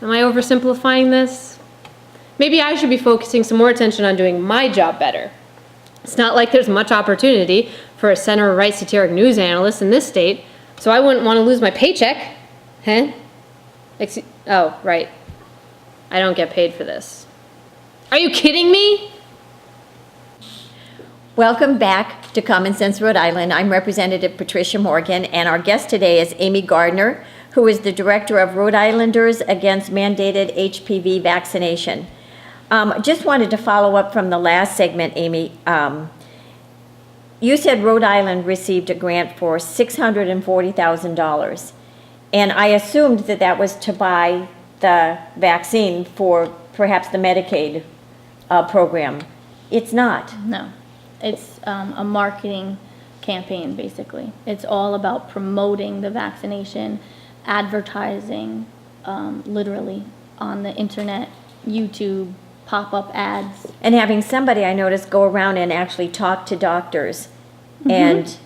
Am I oversimplifying this? Maybe I should be focusing some more attention on doing my job better. It's not like there's much opportunity for a center-right satiric news analyst in this state, so I wouldn't want to lose my paycheck. Huh? Oh, right. I don't get paid for this. Are you kidding me? Welcome back to Common Sense Rhode Island. I'm Representative Patricia Morgan, and our guest today is Aimee Gardiner, who is the Director of Rhode Islanders Against Mandated HPV Vaccination. Just wanted to follow up from the last segment, Aimee. You said Rhode Island received a grant for $640,000, and I assumed that that was to buy the vaccine for perhaps the Medicaid program. It's not. No, it's a marketing campaign, basically. It's all about promoting the vaccination, advertising, literally on the internet, YouTube, pop-up ads. And having somebody, I noticed, go around and actually talk to doctors and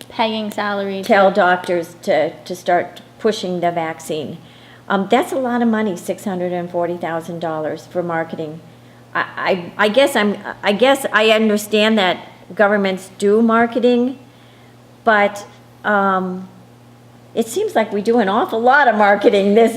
Paying salaries. tell doctors to start pushing the vaccine. That's a lot of money, $640,000 for marketing. I guess I understand that governments do marketing, but it seems like we do an awful lot of marketing this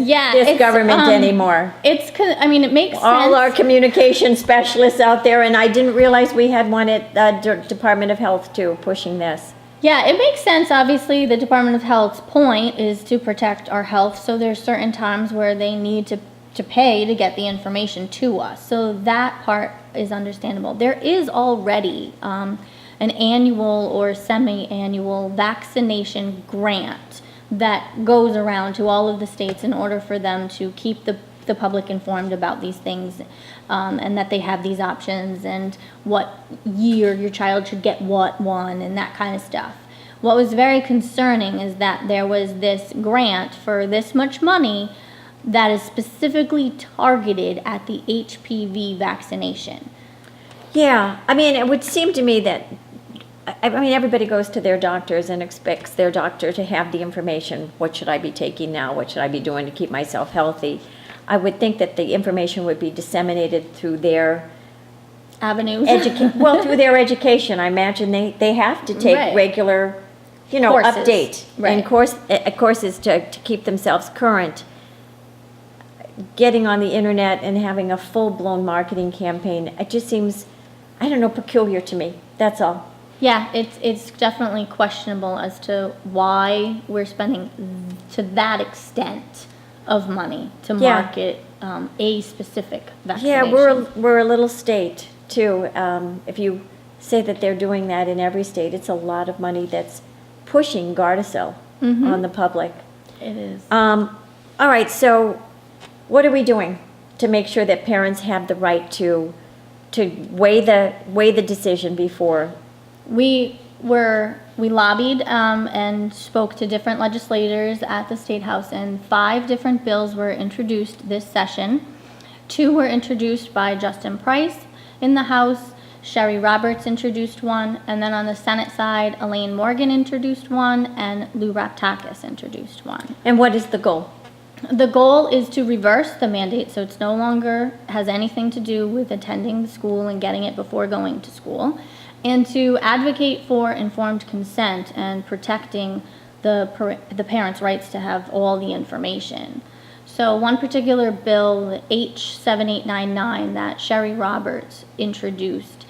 government anymore. I mean, it makes All sense. our communication specialists out there, and I didn't realize we had one at Department of Health too, pushing this. Yeah, it makes sense. Obviously, the Department of Health's point is to protect our health, so there's certain times where they need to pay to get the information to us. So that part is understandable. There is already an annual or semi-annual vaccination grant that goes around to all of the states in order for them to keep the public informed about these things, and that they have these options and what year your child should get what one and that kind of stuff. What was very concerning is that there was this grant for this much money that is specifically targeted at the HPV vaccination. Yeah, I mean, it would seem to me that, I mean, everybody goes to their doctors and expects their doctor to have the information. What should I be taking now? What should I be doing to keep myself healthy? I would think that the information would be disseminated through their Avenues. through their education. I imagine they have to take Right. regular, Courses. update and courses to keep themselves current. Getting on the internet and having a full-blown marketing campaign, it just seems, I don't know, peculiar to me. That's all. Yeah, it's definitely questionable as to why we're spending to that extent of money to Yeah. market a specific Yeah, vaccination. we're a little state too. If you say that they're doing that in every state, it's a lot of money that's pushing Gardasil on the public. It is. All right, so what are we doing to make sure that parents have the right to weigh the decision before? We lobbied and spoke to different legislators at the State House, and 5 different bills were introduced this session. 2 were introduced by Justin Price in the House. Sherry Roberts introduced one, and then on the Senate side, Elaine Morgan introduced one, and Lou Raptakis introduced one. And what is the goal? The goal is to reverse the mandate, so it's no longer has anything to do with attending the school and getting it before going to school, and to advocate for informed consent and protecting the parents' rights to have all the information. So one particular bill, H7899, that Sherry Roberts introduced,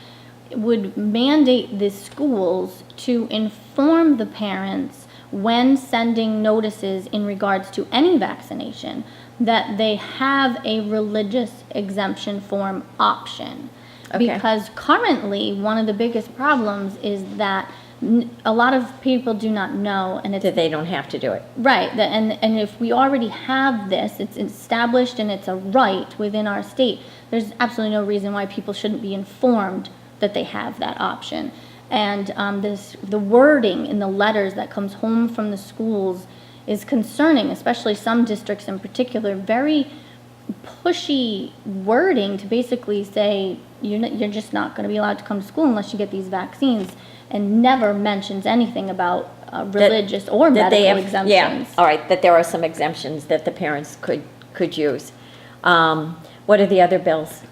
would mandate the schools to inform the parents when sending notices in regards to any vaccination that they have a religious exemption form option. Okay. Because currently, one of the biggest problems is that a lot of people do not know, and it's That they don't have to do it. right. And if we already have this, it's established and it's a right within our state. There's absolutely no reason why people shouldn't be informed that they have that option. And the wording in the letters that comes home from the schools is concerning, especially some districts in particular. Very pushy wording to basically say you're just not going to be allowed to come to school unless you get these vaccines, and never mentions anything about religious or That they medical have, exemptions. yeah, all right, that there are some exemptions that the parents could use. What are the other bills?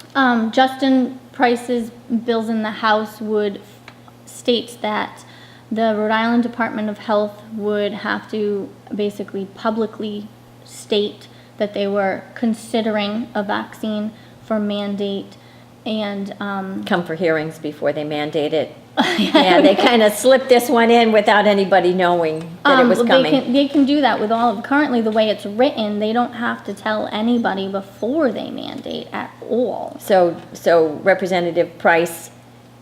Justin Price's bills in the House states that the Rhode Island Department of Health would have to basically publicly state that they were considering a vaccine for mandate, and Come for hearings before they mandate it. Yeah, they kind of slipped this one in without anybody knowing that it was coming. They can do that with all of, currently the way it's written, they don't have to tell anybody before they mandate at all. So Representative Price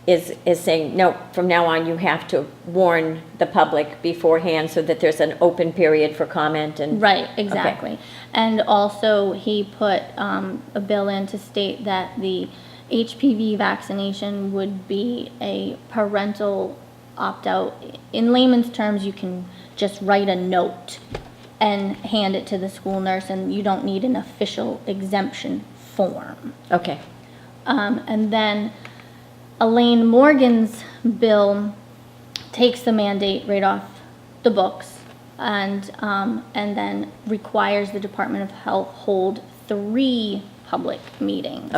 is saying, no, from now on you have to warn the public beforehand so that there's an open period for comment and. Right, exactly. Okay. And also he put a bill in to state that the HPV vaccination would be a parental opt-out. In layman's terms, you can just write a note and hand it to the school nurse, and you don't need an official exemption form. Okay. And then Elaine Morgan's bill takes the mandate right off the books, and then requires the Department of Health hold 3 public meetings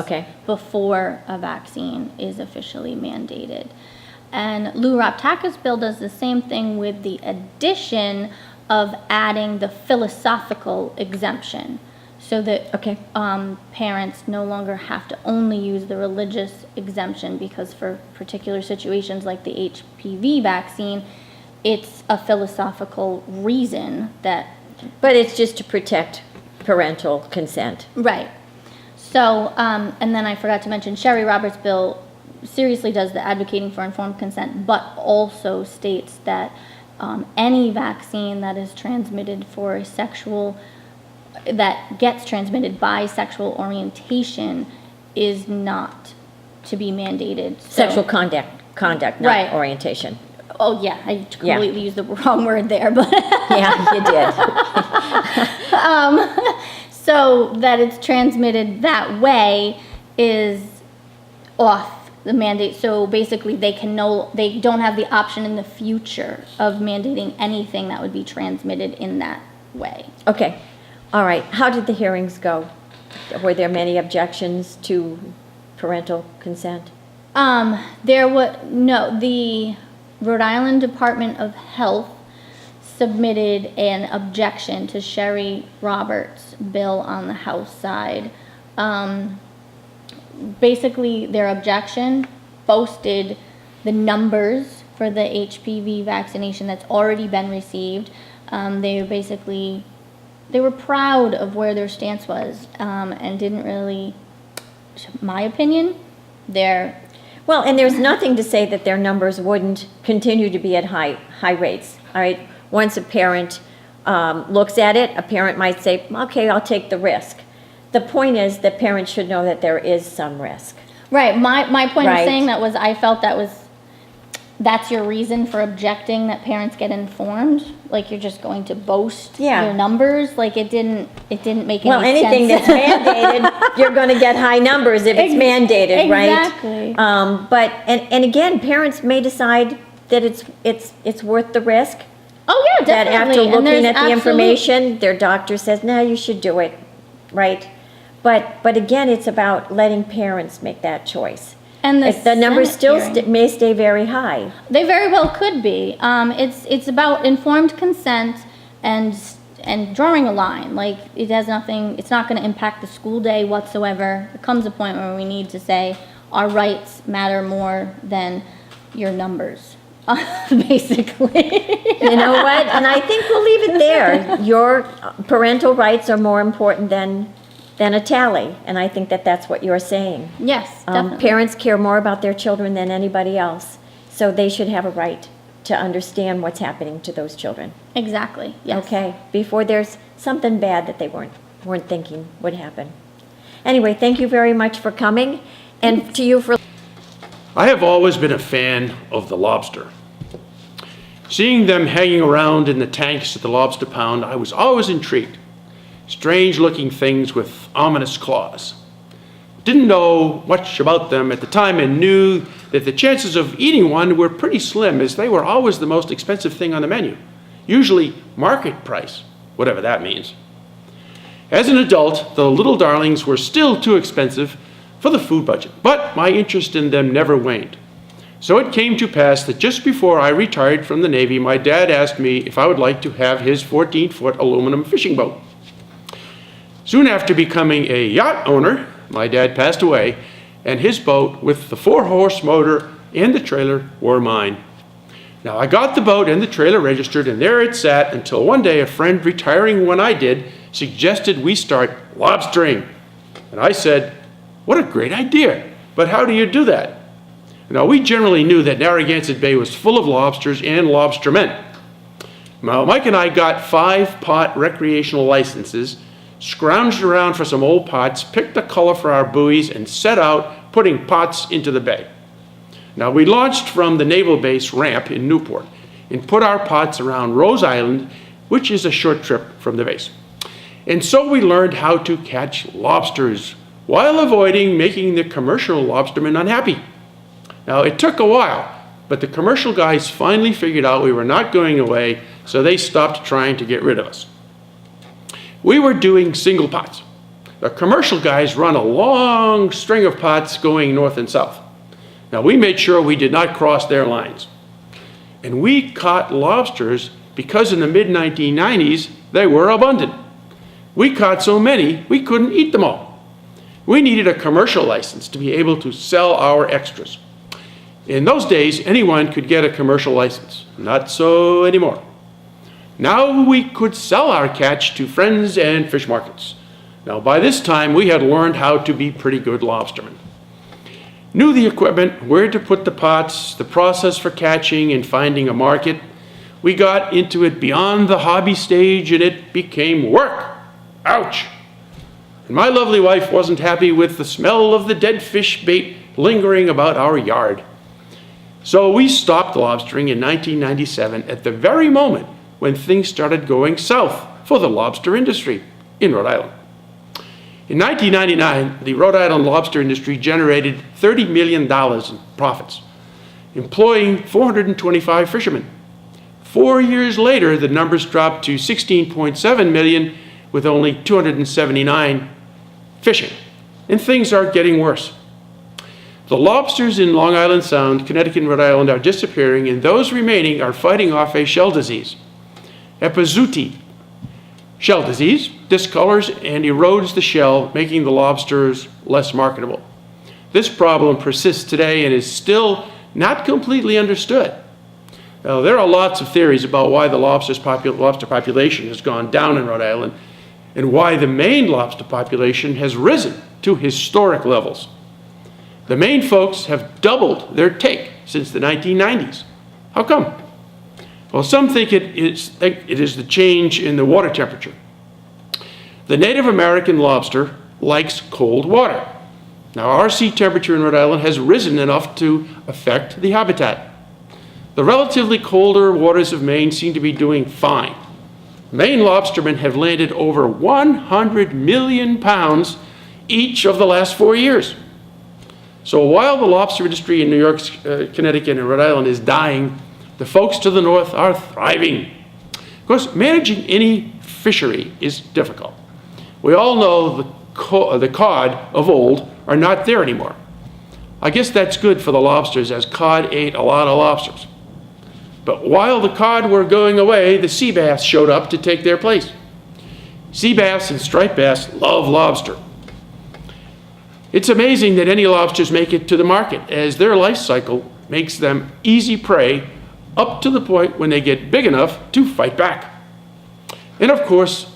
before a vaccine is officially mandated. And Lou Raptaka's bill does the same thing with the addition of adding the philosophical exemption, so that parents no longer have to only use the religious exemption, because for particular situations like the HPV vaccine, it's a philosophical reason that. But it's just to protect parental consent. Right. So, and then I forgot to mention, Sherry Roberts' bill seriously does the advocating for informed consent, but also states that any vaccine that is transmitted for that gets transmitted by sexual orientation is not to be mandated. So, sexual conduct, not orientation. Oh yeah, I completely used the wrong word there, but yeah, you did. So that it's transmitted that way is off the mandate. So basically they don't have the option in the future of mandating anything that would be transmitted in that way. Okay. All right. How did the hearings go? Were there many objections to parental consent? The Rhode Island Department of Health submitted an objection to Sherry Roberts' bill on the House side. Basically, their objection boasted the numbers for the HPV vaccination that's already been received. They were proud of where their stance was, and didn't really, my opinion, well, and there's nothing to say that their numbers wouldn't continue to be at high rates. All right. Once a parent looks at it, a parent might say, okay, I'll take the risk. The point is that parents should know that there is some risk. Right. My point of saying that was, I felt that's your reason for objecting, that parents get informed. Like you're just going to boast your numbers. Like it didn't make any sense. Well, anything that's mandated, you're going to get high numbers if it's mandated, right? Exactly. But and again, parents may decide that it's worth the risk. Oh yeah, definitely. That after looking at the information, their doctor says, no, you should do it, right? But again, it's about letting parents make that choice. And the numbers still may stay very high. They very well could be. It's about informed consent and drawing a line. Like it has nothing. It's not going to impact the school day whatsoever. There comes a point where we need to say our rights matter more than your numbers. Basically. You know what? And I think we'll leave it there. Your parental rights are more important than a tally. And I think that that's what you're saying. Yes, definitely. Parents care more about their children than anybody else. So they should have a right to understand what's happening to those children. Exactly, yes. Okay, before there's something bad that they weren't thinking would happen. Anyway, thank you very much for coming. And to you for... I have always been a fan of the lobster. Seeing them hanging around in the tanks at the lobster pound, I was always intrigued. Strange-looking things with ominous claws. Didn't know much about them at the time and knew that the chances of eating one were pretty slim, as they were always the most expensive thing on the menu, usually market price, whatever that means. As an adult, the little darlings were still too expensive for the food budget, but my interest in them never waned. So it came to pass that just before I retired from the Navy, my dad asked me if I would like to have his 14-foot aluminum fishing boat. Soon after becoming a yacht owner, my dad passed away, and his boat with the 4-horse motor and the trailer were mine. Now, I got the boat and the trailer registered, and there it sat until one day a friend retiring when I did suggested we start lobstering. And I said, what a great idea, but how do you do that? Now, we generally knew that Narragansett Bay was full of lobsters and lobstermen. Now, Mike and I got 5-pot recreational licenses, scrounged around for some old pots, picked a color for our buoys, and set out putting pots into the bay. Now, we launched from the naval base ramp in Newport and put our pots around Rose Island, which is a short trip from the base. And so we learned how to catch lobsters while avoiding making the commercial lobstermen unhappy. Now, it took a while, but the commercial guys finally figured out we were not going away, so they stopped trying to get rid of us. We were doing single pots. The commercial guys run a long string of pots going north and south. Now, we made sure we did not cross their lines. And we caught lobsters because in the mid-1990s, they were abundant. We caught so many, we couldn't eat them all. We needed a commercial license to be able to sell our extras. In those days, anyone could get a commercial license. Not so anymore. Now we could sell our catch to friends and fish markets. Now, by this time, we had learned how to be pretty good lobstermen. Knew the equipment, where to put the pots, the process for catching and finding a market. We got into it beyond the hobby stage, and it became work. Ouch! And my lovely wife wasn't happy with the smell of the dead fish bait lingering about our yard. So we stopped lobstering in 1997 at the very moment when things started going south for the lobster industry in Rhode Island. In 1999, the Rhode Island lobster industry generated $30 million in profits, employing 425 fishermen. 4 years later, the numbers dropped to 16.7 million with only 279 fishing, and things are getting worse. The lobsters in Long Island Sound, Connecticut, and Rhode Island are disappearing, and those remaining are fighting off a shell disease, epizooty. Shell disease discolors and erodes the shell, making the lobsters less marketable. This problem persists today and is still not completely understood. Now, there are lots of theories about why the lobster population has gone down in Rhode Island and why the Maine lobster population has risen to historic levels. The Maine folks have doubled their take since the 1990s. How come? Well, some think it is the change in the water temperature. The Native American lobster likes cold water. Now, our sea temperature in Rhode Island has risen enough to affect the habitat. The relatively colder waters of Maine seem to be doing fine. Maine lobstermen have landed over 100 million pounds each of the last 4 years. So while the lobster industry in New York, Connecticut, and Rhode Island is dying, the folks to the north are thriving. Of course, managing any fishery is difficult. We all know the cod of old are not there anymore. I guess that's good for the lobsters, as cod ate a lot of lobsters. But while the cod were going away, the sea bass showed up to take their place. Sea bass and striped bass love lobster. It's amazing that any lobsters make it to the market, as their life cycle makes them easy prey up to the point when they get big enough to fight back. And of course,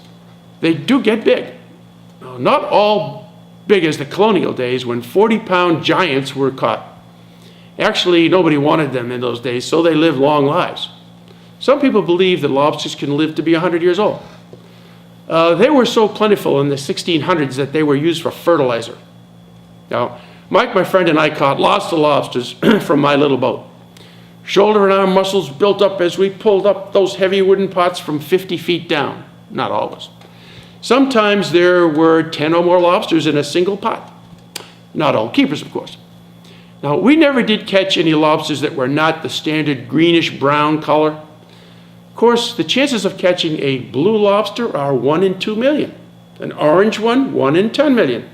they do get big. Now, not all big as the colonial days when 40-pound giants were caught. Actually, nobody wanted them in those days, so they lived long lives. Some people believe that lobsters can live to be 100 years old. They were so plentiful in the 1600s that they were used for fertilizer. Now, Mike, my friend, and I caught lots of lobsters from my little boat. Shoulder and arm muscles built up as we pulled up those heavy wooden pots from 50 feet down. Not always. Sometimes there were 10 or more lobsters in a single pot. Not all keepers, of course. Now, we never did catch any lobsters that were not the standard greenish-brown color. Of course, the chances of catching a blue lobster are 1 in 2 million. An orange one, 1 in 10 million.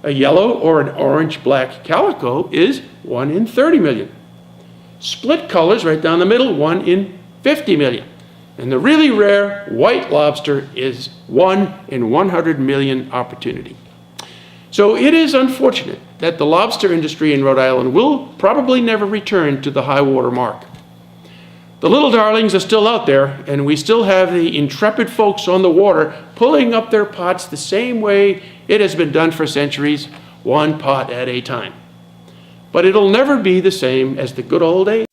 A yellow or an orange-black calico is 1 in 30 million. Split colors right down the middle, 1 in 50 million. And the really rare white lobster is 1 in 100 million opportunity. So it is unfortunate that the lobster industry in Rhode Island will probably never return to the high water mark. The little darlings are still out there, and we still have the intrepid folks on the water pulling up their pots the same way it has been done for centuries, one pot at a time. But it'll never be the same as the good old days.